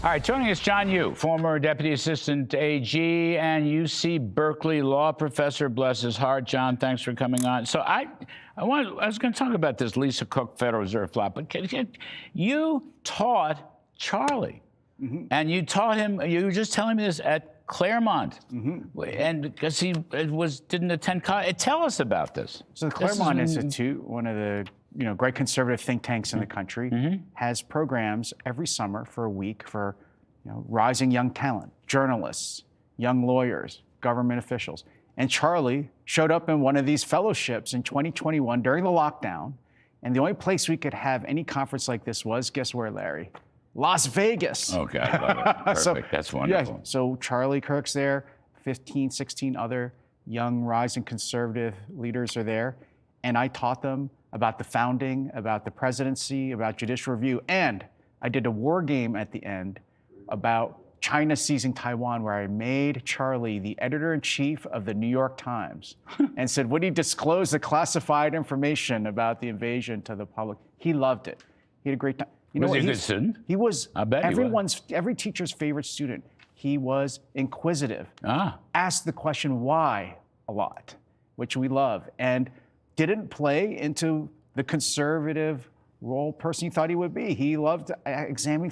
All right, joining us, John Yoo, former Deputy Assistant AG and UC Berkeley law professor. Bless his heart. John, thanks for coming on. So I was going to talk about this Lisa Cook Federal Reserve flop, but you taught Charlie, and you taught him. You were just telling me this at Claremont, and because he didn't attend college. Tell us about this. So the Claremont Institute, one of the great conservative think tanks in the country, has programs every summer for a week for rising young talent, journalists, young lawyers, government officials. And Charlie showed up in one of these fellowships in 2021 during the lockdown. And the only place we could have any conference like this was, guess where, Larry? Las Vegas. Okay, I love it. Perfect. So, that's wonderful. Yeah, so Charlie Kirk's there, 15, 16 other young, rising conservative leaders are there. And I taught them about the founding, about the presidency, about judicial review. And I did a war game at the end about China seizing Taiwan, where I made Charlie the editor-in-chief of the New York Times and said, would he disclose the classified information about the invasion to the public? He loved it. He had a great time. Was he a good student? He was. I bet every teacher's favorite student. He was inquisitive. Asked the question why a lot, which we love, and didn't play into the conservative role person he thought he would be. He loved examining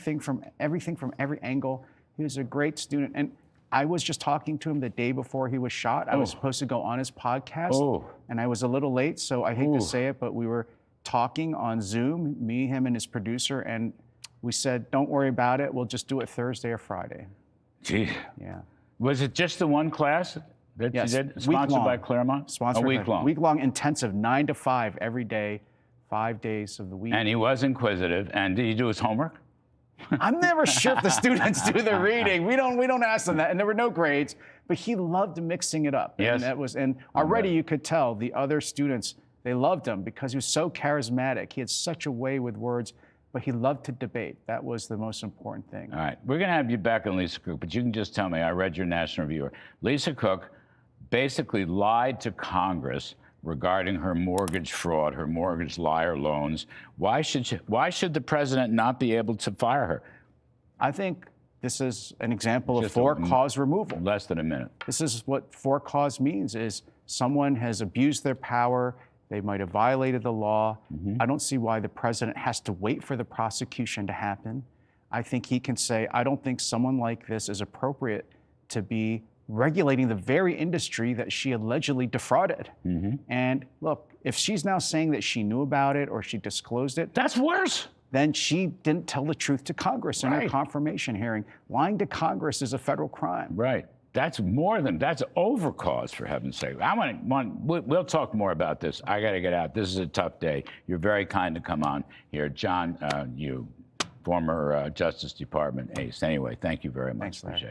everything from every angle. He was a great student. And I was just talking to him the day before he was shot. I was supposed to go on his podcast, and I was a little late, so I hate to say it, but we were talking on Zoom, me, him, and his producer, and we said, don't worry about it. We'll just do it Thursday or Friday. Gee. Yeah. Was it just the one class that you did? Sponsored by Claremont? Sponsored a week long. Week-long intensive, 9 to 5 every day, 5 days of the week. And he was inquisitive. And did he do his homework? I'm never sure if the students do the reading. We don't ask them that, and there were no grades. But he loved mixing it up. Yes. And already you could tell the other students, they loved him because he was so charismatic. He had such a way with words, but he loved to debate. That was the most important thing. All right, we're going to have you back on Lisa Cook, but you can just tell me. I read your National Reviewer. Lisa Cook basically lied to Congress regarding her mortgage fraud, her mortgage liar loans. Why should the president not be able to fire her? I think this is an example of for-cause removal. Less than a minute. This is what for-cause means, is someone has abused their power. They might have violated the law. I don't see why the president has to wait for the prosecution to happen. I think he can say, I don't think someone like this is appropriate to be regulating the very industry that she allegedly defrauded. And look, if she's now saying that she knew about it or she disclosed it, that's worse. Then she didn't tell the truth to Congress in her confirmation hearing. Lying to Congress is a federal crime. Right. That's overcause, for heaven's sake. We'll talk more about this. I got to get out. This is a tough day. You're very kind to come on here. John Yoo, former Justice Department ace. Anyway, thank you very much. Thanks, Larry.